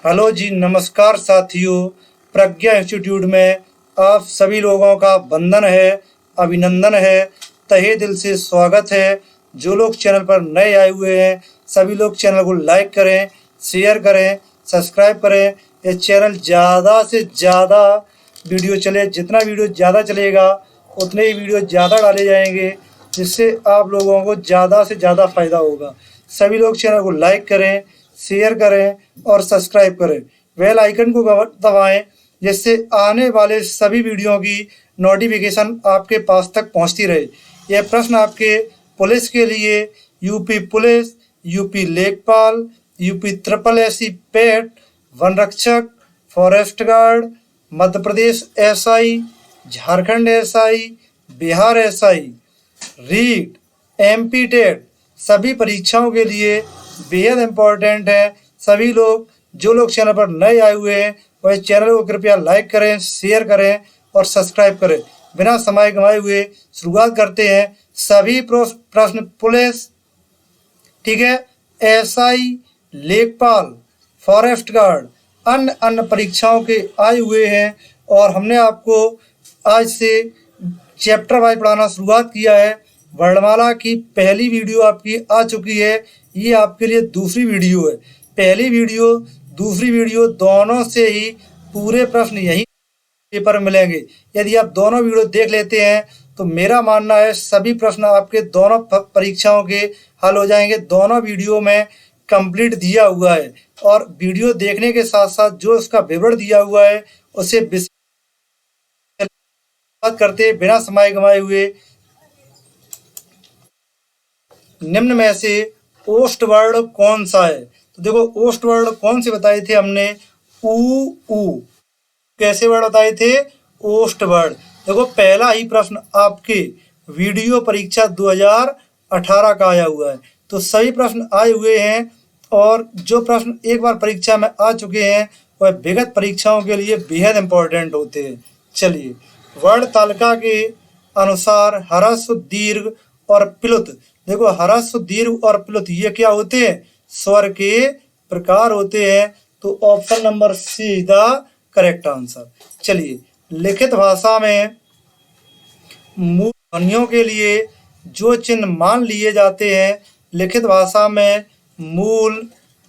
Hello जी, नमस्कार साथियों। प्रज्ञा institute में आप सभी लोगों का वंदन है, अभिनंदन है, तहे दिल से स्वागत है। जो लोग चैनल पर नए आए हुए हैं सभी लोग चैनल को लाइक करें, शेयर करें, सब्सक्राइब करें। ये चैनल ज़्यादा से ज़्यादा वीडियो चले, जितना वीडियो ज़्यादा चलेगा उतने ही वीडियो ज़्यादा डाले जाएंगे, जिससे आप लोगों को ज़्यादा से ज़्यादा फ़ायदा होगा। सभी लोग चैनल को लाइक करें, शेयर करें और सब्सक्राइब करें। बेल आइकन को दबाएं, जिससे आने वाले सभी वीडियो की नोटिफिकेशन आपके पास तक पहुंचती रहे। यह प्रश्न आपके पुलिस के लिए यूपी पुलिस, यूपी लेखपाल, यूपी ट्रिपल एससी पेट, वन रक्षक, forest guard, Madhya Pradesh SI, Jharkhand SI, Bihar SI, REET, MP TET सभी परीक्षाओं के लिए बेहद इम्पोर्टेंट है। सभी लोग जो लोग चैनल पर नए आए हुए हैं वह चैनल को कृपया लाइक करें, शेयर करें और सब्सक्राइब करें। बिना समय गंवाए हुए शुरुआत करते हैं। सभी प्रश्न पुलिस, ठीक है, एसआई, लेखपाल, फॉरेस्ट गार्ड, अन्य अन्य परीक्षाओं के आए हुए हैं और हमने आपको आज से चैप्टर वाइज पढ़ाना शुरुआत किया है। वर्णमाला की पहली वीडियो आपकी आ चुकी है, ये आपके लिए दूसरी वीडियो है। पहली वीडियो दूसरी वीडियो दोनों से ही पूरे प्रश्न यही पेपर मिलेंगे। यदि आप दोनों वीडियो देख लेते हैं तो मेरा मानना है सभी प्रश्न आपके दोनों परीक्षाओं के हल हो जाएंगे। दोनों वीडियो में कंप्लीट दिया हुआ है और वीडियो देखने के साथ साथ जो उसका विवरण दिया हुआ है उसे बात करते बिना समय गंवाए हुए निम्न में से ओस्ट वर्ड कौन सा है। तो देखो, ओस्ट वर्ड कौन से बताए थे हमने, ऊ। कैसे वर्ड बताए थे, ओस्ट वर्ड। देखो, पहला ही प्रश्न आपके वीडियो परीक्षा 2018 का आया हुआ है, तो सभी प्रश्न आए हुए हैं और जो प्रश्न एक बार परीक्षा में आ चुके हैं वह विगत परीक्षाओं के लिए बेहद इंपॉर्टेंट होते हैं। चलिए, वर्ण तालिका के अनुसार ह्रस्व, दीर्घ और प्लुत। देखो, ह्रस्व, दीर्घ और प्लुत ये क्या होते हैं, स्वर के प्रकार होते हैं। तो option number C is the correct answer. चलिए, लिखित भाषा में मूल ध्वनियों के लिए जो चिन्ह मान लिए जाते हैं, लिखित भाषा में मूल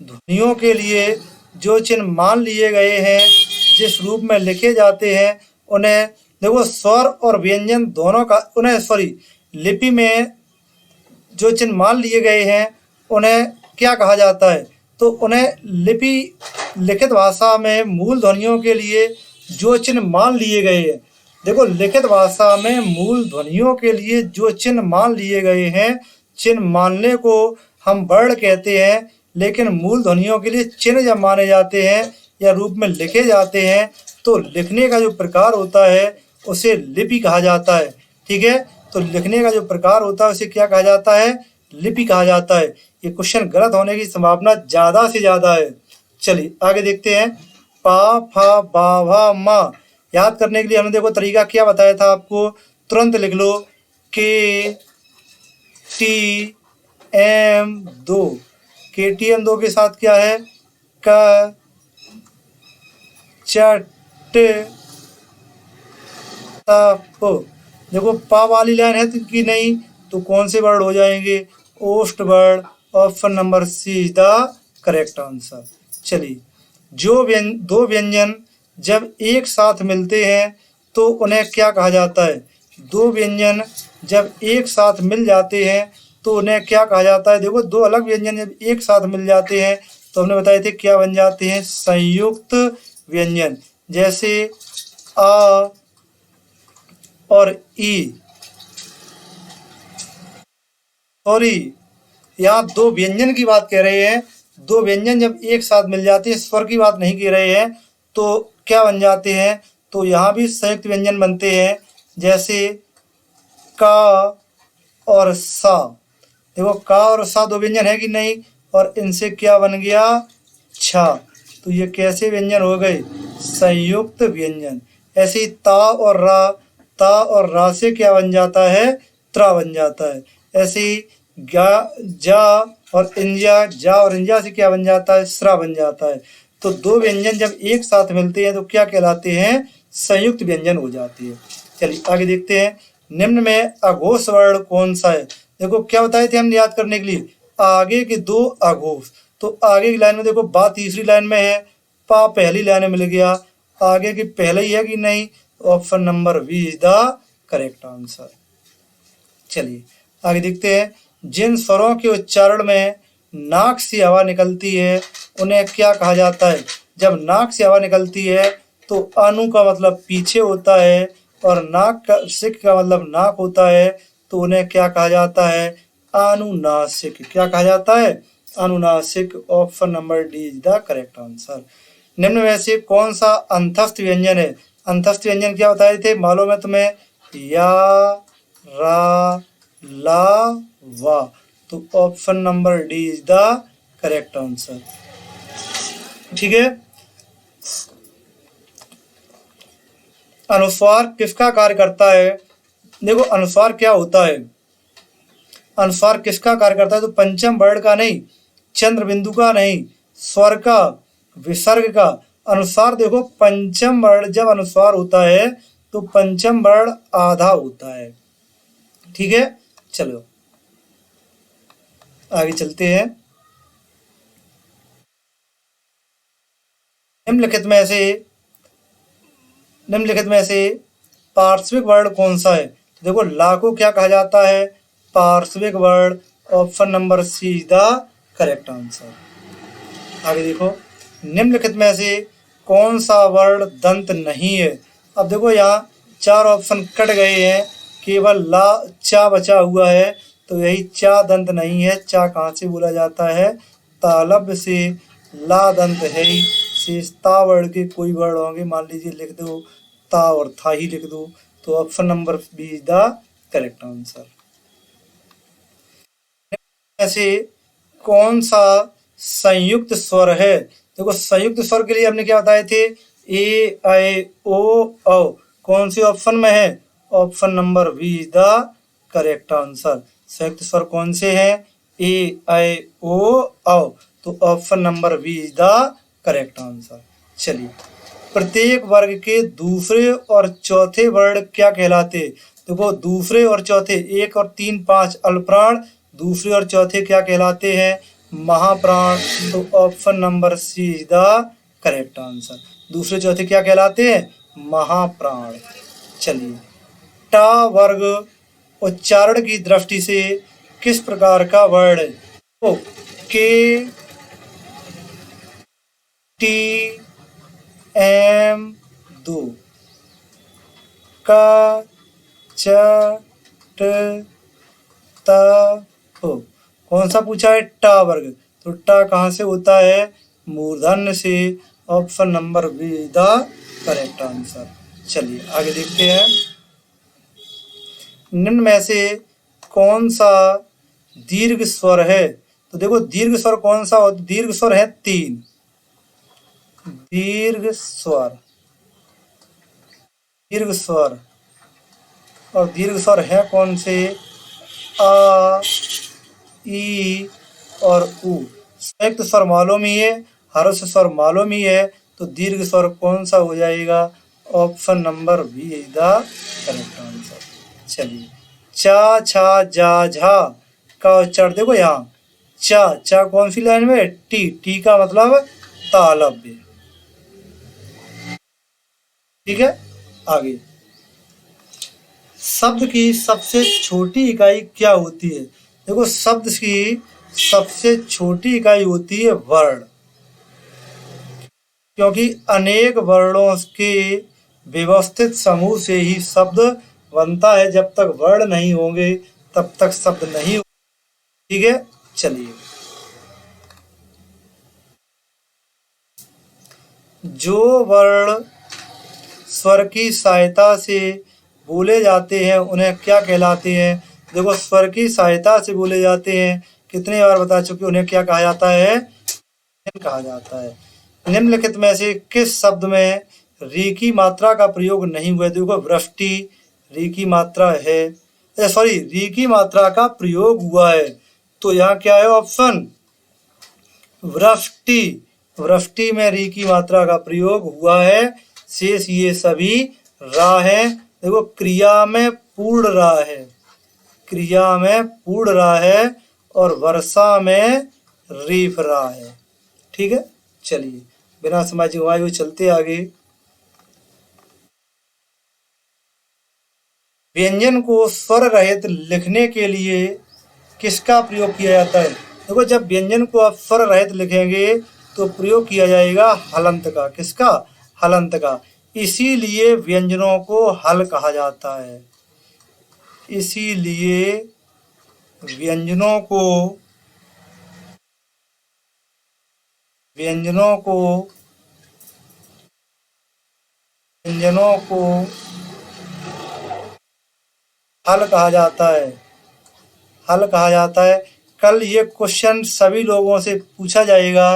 ध्वनियों के लिए जो चिन्ह मान लिए गए हैं, जिस रूप में लिखे जाते हैं उन्हें, देखो, स्वर और व्यंजन दोनों का उन्हें लिपि में जो चिन्ह मान लिए गए हैं उन्हें क्या कहा जाता है, तो उन्हें लिखित भाषा में मूल ध्वनियों के लिए जो चिन्ह मान लिए गए हैं। देखो, लिखित भाषा में मूल ध्वनियों के लिए जो चिन्ह मान लिए गए हैं, चिन्ह मानने को हम वर्ण कहते हैं, लेकिन मूल ध्वनियों के लिए चिन्ह जब माने जाते हैं या रूप में लिखे जाते हैं तो लिखने का जो प्रकार होता है उसे लिपि कहा जाता है। ठीक है, तो लिखने का जो प्रकार होता है उसे क्या कहा जाता है, लिपि कहा जाता है। ये क्वेश्चन गलत होने की संभावना ज़्यादा से ज़्यादा है। चलिए आगे देखते हैं। पा, फा, बा, भा, मा याद करने के लिए हमने देखो तरीका क्या बताया था आपको, तुरंत लिख लो, के टी एम 2। KTM 2 के साथ क्या है, क चट तप। देखो, पा वाली लाइन है कि नहीं, तो कौन से वर्ड हो जाएंगे, ओस्ट word. Option number C is the correct answer. चलिए, जो दो व्यंजन जब एक साथ मिलते हैं तो उन्हें क्या कहा जाता है, दो व्यंजन जब एक साथ मिल जाते हैं तो उन्हें क्या कहा जाता है। देखो, दो अलग व्यंजन जब एक साथ मिल जाते हैं तो हमने बताए थे क्या बन जाते हैं, संयुक्त व्यंजन। जैसे आ और ई, सॉरी, यहाँ दो व्यंजन की बात कह रहे हैं। दो व्यंजन जब एक साथ मिल जाते हैं, स्वर की बात नहीं कह रहे हैं, तो क्या बन जाते हैं, तो यहाँ भी संयुक्त व्यंजन बनते हैं। जैसे का और सा। देखो, का और सा दो व्यंजन है कि नहीं, और इनसे क्या बन गया, छा। तो ये कैसे व्यंजन हो गए, संयुक्त व्यंजन। ऐसे ही ता और रा से क्या बन जाता है, त्रा बन जाता है। ऐसे ही जा और इंजा, जा और इंजा से क्या बन जाता है, स्रा बन जाता है। तो दो व्यंजन जब एक साथ मिलते हैं तो क्या कहलाते हैं? संयुक्त व्यंजन हो जाती है। चलिए आगे देखते हैं, निम्न में अघोष वर्ण कौन सा है? देखो क्या बताए थे हमने याद करने के लिए, आगे के दो अघोष। तो आगे की लाइन में देखो बा तीसरी लाइन में है, पा पहली लाइन में मिल गया, आगे की पहले ही है कि नहीं? Option number B is the correct answer. चलिए आगे देखते हैं, जिन स्वरों के उच्चारण में नाक से हवा निकलती है उन्हें क्या कहा जाता है? जब नाक से हवा निकलती है तो अनु का मतलब पीछे होता है और नाक का सिक का मतलब नाक होता है, तो उन्हें क्या कहा जाता है? अनुनासिक। क्या कहा जाता है? अनुनासिक। Option number D is the correct answer. निम्न में से कौन सा अंतस्थ व्यंजन है? अंतस्थ व्यंजन क्या बताए थे मालूम है तुम्हें? या, रा, ला, वा। तो option number D is the correct answer. ठीक है। अनुस्वार किसका कार्य करता है? देखो अनुस्वार क्या होता है, अनुस्वार किसका कार्य करता है? तो पंचम वर्ण का नहीं, चंद्र बिंदु का नहीं, स्वर का, विसर्ग का। अनुस्वार देखो पंचम वर्ण जब अनुस्वार होता है तो पंचम वर्ण आधा होता है। ठीक है, चलो आगे चलते हैं। निम्नलिखित में से पार्श्विक वर्ण कौन सा है? देखो ला को क्या कहा जाता है? पार्श्विक वर्ण। Option number C is the correct answer. आगे देखो, निम्नलिखित में से कौन सा वर्ण दंत नहीं है? अब देखो यहाँ चार ऑप्शन कट गए हैं, केवल ला चा बचा हुआ है, तो यही चा दंत नहीं है। चा कहाँ से बोला जाता है? तालव्य से। ला दंत है ही, शेषता वर्ण के कोई वर्ण होंगे, मान लीजिए लिख दो ता और था ही लिख दो, तो option number B is the correct answer. ऐसे कौन सा संयुक्त स्वर है? देखो संयुक्त स्वर के लिए हमने क्या बताए थे? ए, ऐ, ओ, औ। कौन सी ऑप्शन में है? Option number B is the correct answer. संयुक्त स्वर कौन से हैं? ए, ऐ, ओ, औ। तो option number B is the correct answer. चलिए, प्रत्येक वर्ग के दूसरे और चौथे वर्ण क्या कहलाते? देखो दूसरे और चौथे, एक और तीन पांच अल्पप्राण, दूसरे और चौथे क्या कहलाते हैं? महाप्राण। तो option number C is the correct answer. दूसरे चौथे क्या कहलाते हैं? महाप्राण। चलिए, टा वर्ग उच्चारण की दृष्टि से किस प्रकार का वर्ण है? तो के, टी, एम, दो, का, च, ट, ता, हो। कौन सा पूछा है? टा वर्ग। तो टा कहाँ से होता है? मूर्धन्य से। Option number be the correct answer. चलिए आगे देखते हैं, निम्न में से कौन सा दीर्घ स्वर है? तो देखो दीर्घ स्वर कौन सा हो? दीर्घ स्वर है तीन। दीर्घ स्वर, दीर्घ स्वर, और दीर्घ स्वर है कौन से? आ, ई और उ। संयुक्त स्वर मालूम ही है, हर्ष स्वर मालूम ही है, तो दीर्घ स्वर कौन सा हो जाएगा? Option number B is the correct answer. चलिए, चा, छा, जा, झा का उच्चारण देखो यहाँ, चा, चा कौन सी लाइन में? टी, टी का मतलब तालव्य। ठीक है, आगे, शब्द की सबसे छोटी इकाई क्या होती है? देखो शब्द की सबसे छोटी इकाई होती है वर्ण, क्योंकि अनेक वर्णों के व्यवस्थित समूह से ही शब्द बनता है। जब तक वर्ण नहीं होंगे तब तक शब्द नहीं होंगे। ठीक है, चलिए, जो वर्ण स्वर की सहायता से बोले जाते हैं उन्हें क्या कहलाते हैं? देखो स्वर की सहायता से बोले जाते हैं, कितनी बार बता चुके, उन्हें क्या कहा जाता है? कहा जाता है। निम्नलिखित में से किस शब्द में री की मात्रा का प्रयोग नहीं हुआ? देखो वृष्टि री की मात्रा है, सॉरी री की मात्रा का प्रयोग हुआ है, तो यहाँ क्या है ऑप्शन? वृष्टि। वृष्टि में री की मात्रा का प्रयोग हुआ है। शेष ये सभी रा है। देखो क्रिया में पूर्ण रा है, क्रिया में पूर्ण रा है और वर्षा में रीफ रा है। ठीक है, चलिए बिना समय गंवाए हुए चलते आगे। व्यंजन को स्वर रहित लिखने के लिए किसका प्रयोग किया जाता है? देखो जब व्यंजन को आप स्वर रहित लिखेंगे तो प्रयोग किया जाएगा हलंत का। किसका? हलंत का। इसीलिए व्यंजनों को हल कहा जाता है। इसीलिए व्यंजनों को व्यंजनों को व्यंजनों को हल कहा जाता है। हल कहा जाता है। कल ये क्वेश्चन सभी लोगों से पूछा जाएगा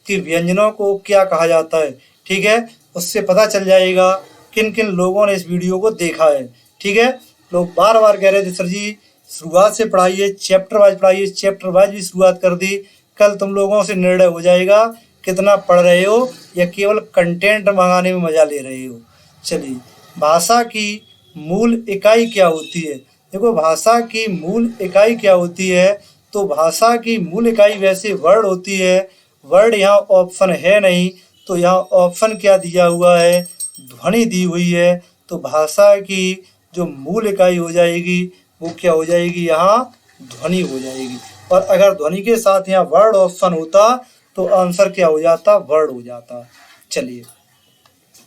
कि व्यंजनों को क्या कहा जाता है। ठीक है, उससे पता चल जाएगा किन किन लोगों ने इस वीडियो को देखा है। ठीक है, लोग बार बार कह रहे थे सर जी शुरुआत से पढ़ाइए, चैप्टर वाइज पढ़ाइए। चैप्टर वाइज भी शुरुआत कर दी। कल तुम लोगों से निर्णय हो जाएगा कितना पढ़ रहे हो या केवल कंटेंट मंगाने में मजा ले रहे हो। चलिए, भाषा की मूल इकाई क्या होती है? देखो भाषा की मूल इकाई क्या होती है, तो भाषा की मूल इकाई वैसे वर्ड होती है। वर्ड यहाँ ऑप्शन है नहीं, तो यहाँ ऑप्शन क्या दिया हुआ है? ध्वनि दी हुई है। तो भाषा की जो मूल इकाई हो जाएगी वो क्या हो जाएगी? यहाँ ध्वनि हो जाएगी। और अगर ध्वनि के साथ यहाँ वर्ड ऑप्शन होता तो आंसर क्या हो जाता? वर्ड हो जाता। चलिए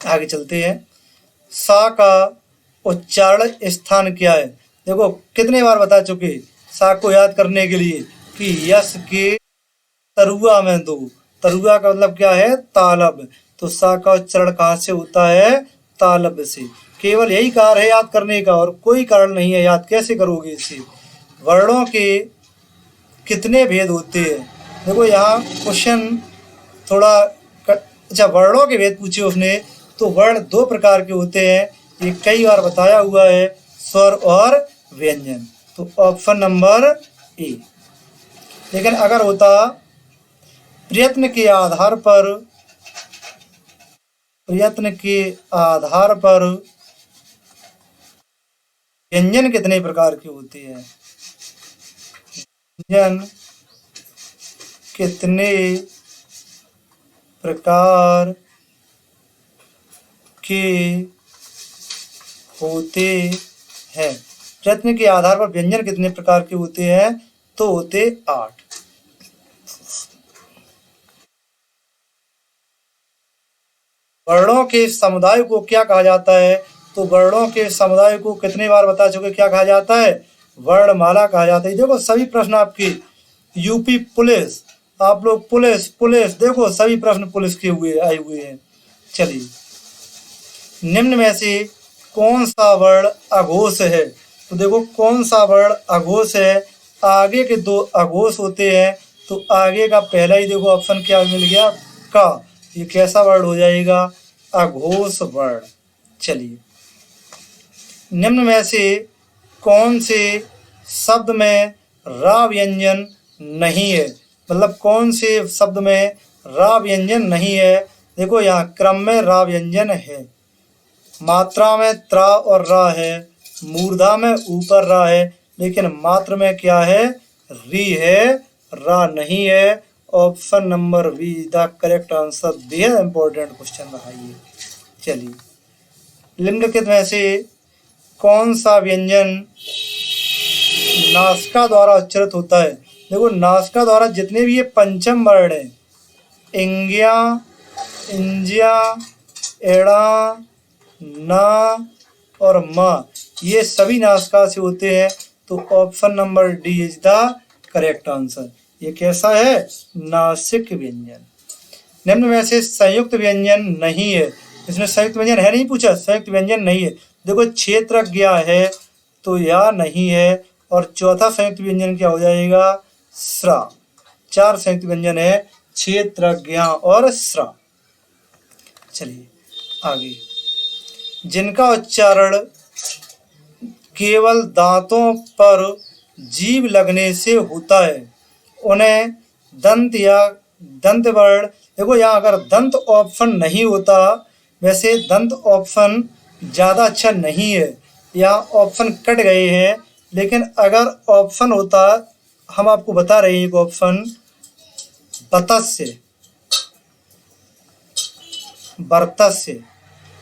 आगे चलते हैं। सा का उच्चारण स्थान क्या है? देखो कितने बार बता चुके सा को याद करने के लिए कि यस के तरुआ में दो। तरुआ का मतलब क्या है? तालब। तो सा का उच्चारण कहाँ से होता है? तालब से। केवल यही कारण है याद करने का और कोई कारण नहीं है। याद कैसे करोगे इसे? वर्णों के कितने भेद होते हैं? देखो यहाँ क्वेश्चन थोड़ा अच्छा, वर्णों के भेद पूछे उसने, तो वर्ण दो प्रकार के होते हैं। ये कई बार बताया हुआ है, स्वर और व्यंजन। तो ऑप्शन नंबर ए। लेकिन अगर होता प्रयत्न के आधार पर व्यंजन कितने प्रकार के होते हैं? व्यंजन कितने प्रकार के होते हैं? प्रयत्न के आधार पर व्यंजन कितने प्रकार के होते हैं? तो होते 8। वर्णों के समुदाय को क्या कहा जाता है? तो वर्णों के समुदाय को कितने बार बता चुके क्या कहा जाता है? वर्णमाला कहा जाता है। देखो सभी प्रश्न आपके यूपी पुलिस, आप लोग पुलिस पुलिस देखो सभी प्रश्न पुलिस के आए हुए हैं। चलिए, निम्न में से कौन सा वर्ण अघोष है? तो देखो कौन सा वर्ण अघोष है? आगे के दो अघोष होते हैं। तो आगे का पहला ही देखो ऑप्शन क्या मिल गया? का। ये कैसा वर्ण हो जाएगा? अघोष वर्ण। चलिए, निम्न में से कौन से शब्द में रा व्यंजन नहीं है? मतलब कौन से शब्द में रा व्यंजन नहीं है? देखो यहाँ क्रम में रा व्यंजन है, मात्रा में त्रा और रा है, मूर्धा में ऊपर रा है, लेकिन मात्र में क्या है? री है, रा नहीं है। Option number be the correct answer. बेहद इंपॉर्टेंट क्वेश्चन रहा ये। चलिए, निम्नलिखित में से कौन सा व्यंजन नासिका द्वारा उच्चारित होता है? देखो नासिका द्वारा जितने भी ये पंचम वर्ण हैं, इंग्या, इंज्या, एड़ा, ना और मा, ये सभी नासिका से होते हैं। तो option number D is the correct answer. ये कैसा है? नासिक व्यंजन। निम्न में से संयुक्त व्यंजन नहीं है। इसमें संयुक्त व्यंजन है नहीं पूछा, संयुक्त व्यंजन नहीं है। देखो क्षेत्रज्ञ है तो या नहीं है। और चौथा संयुक्त व्यंजन क्या हो जाएगा? स्रा। 4 संयुक्त व्यंजन है, क्षेत्रज्ञ और स्रा। चलिए आगे। जिनका उच्चारण केवल दांतों पर जीभ लगने से होता है उन्हें दंत या दंत वर्ण, देखो यहाँ अगर दंत ऑप्शन नहीं होता, वैसे दंत ऑप्शन ज़्यादा अच्छा नहीं है, यहाँ ऑप्शन कट गए हैं, लेकिन अगर ऑप्शन होता, हम आपको बता रहे हैं एक ऑप्शन बतस्य, वर्तस्य,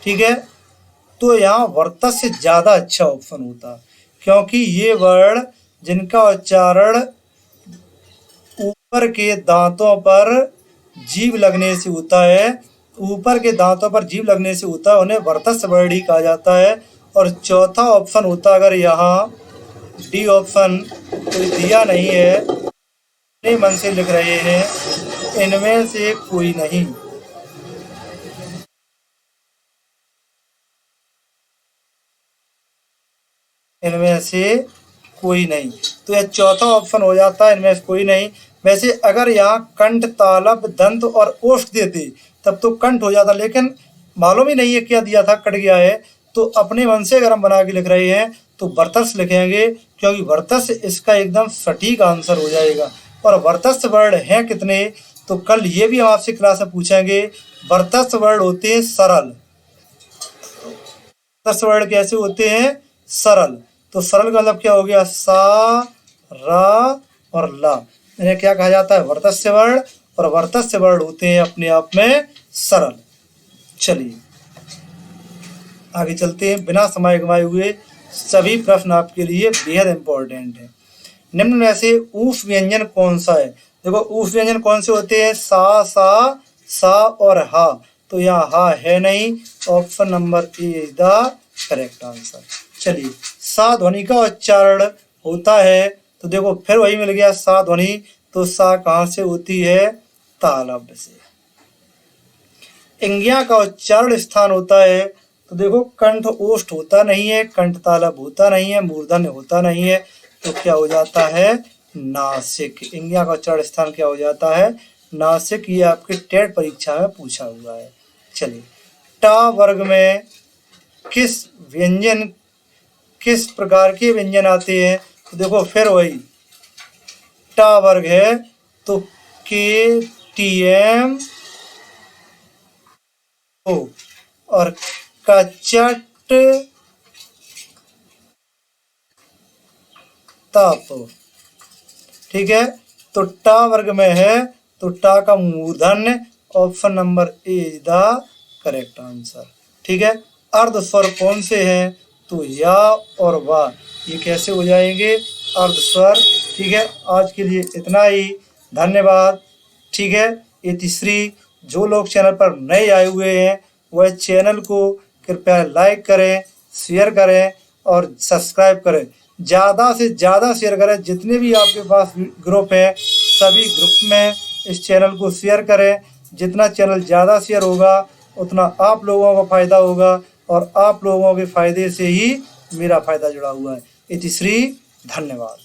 ठीक है, तो यहाँ वर्तस्य ज़्यादा अच्छा ऑप्शन होता, क्योंकि ये वर्ण जिनका उच्चारण ऊपर के दांतों पर जीभ लगने से होता है, ऊपर के दांतों पर जीभ लगने से होता है, उन्हें वर्तस्य वर्ण ही कहा जाता है। और चौथा ऑप्शन होता, अगर यहाँ डी ऑप्शन कोई दिया नहीं है, अपने मन से लिख रहे हैं, इनमें से कोई नहीं, इनमें से कोई नहीं, तो यह चौथा ऑप्शन हो जाता है, इनमें से कोई नहीं। वैसे अगर यहाँ कंठ, तालव, दंत और ओष्ठ देते तब तो कंठ हो जाता, लेकिन मालूम ही नहीं है क्या दिया था, कट गया है, तो अपने मन से अगर हम बना के लिख रहे हैं तो वर्तस्य लिखेंगे, क्योंकि वर्तस्य इसका एकदम सटीक आंसर हो जाएगा। और वर्तस्य वर्ण हैं कितने, तो कल ये भी हम आपसे क्लास में पूछेंगे। वर्तस्य वर्ण होते हैं सरल, वर्तस्य वर्ण कैसे होते हैं, सरल, तो सरल का मतलब क्या हो गया, सा, रा और ला, इन्हें क्या कहा जाता है, वर्तस्य वर्ण, और वर्तस्य वर्ण होते हैं अपने आप में सरल। चलिए आगे चलते हैं, बिना समय गंवाए हुए सभी प्रश्न आपके लिए बेहद इंपॉर्टेंट है। निम्न में से ऊष्म व्यंजन कौन सा है, देखो ऊष्म व्यंजन कौन से होते हैं, सा और हा, तो यहाँ हा है नहीं, option number A is the correct answer. चलिए सा ध्वनि का उच्चारण होता है, तो देखो फिर वही मिल गया सा ध्वनि, तो सा कहाँ से होती है, तालव्य से। इंगिया का उच्चारण स्थान होता है, तो देखो कंठ ओष्ठ होता नहीं है, कंठ तालव होता नहीं है, मूर्धन्य होता नहीं है, तो क्या हो जाता है, नासिक। इंगिया का उच्चारण स्थान क्या हो जाता है, नासिक। ये आपके टेट परीक्षा में पूछा हुआ है। चलिए टा वर्ग में किस व्यंजन, किस प्रकार के व्यंजन आते हैं, तो देखो फिर वही टा वर्ग है, तो के, टी, एम, ओ, और कचट, ताप, ठीक है, तो टा वर्ग में है, तो टा का मूर्धन्य, option number A is the correct answer, ठीक है। अर्ध स्वर कौन से हैं, तो या और वा, ये कैसे हो जाएंगे, अर्ध स्वर, ठीक है। आज के लिए इतना ही, धन्यवाद, ठीक है। ये तीसरी, जो लोग चैनल पर नए आए हुए हैं वह चैनल को कृपया लाइक करें, शेयर करें और सब्सक्राइब करें, ज़्यादा से ज़्यादा शेयर करें, जितने भी आपके पास ग्रुप हैं सभी ग्रुप में इस चैनल को शेयर करें। जितना चैनल ज़्यादा शेयर होगा उतना आप लोगों को फ़ायदा होगा, और आप लोगों के फ़ायदे से ही मेरा फ़ायदा जुड़ा हुआ है। इतिश्री, धन्यवाद।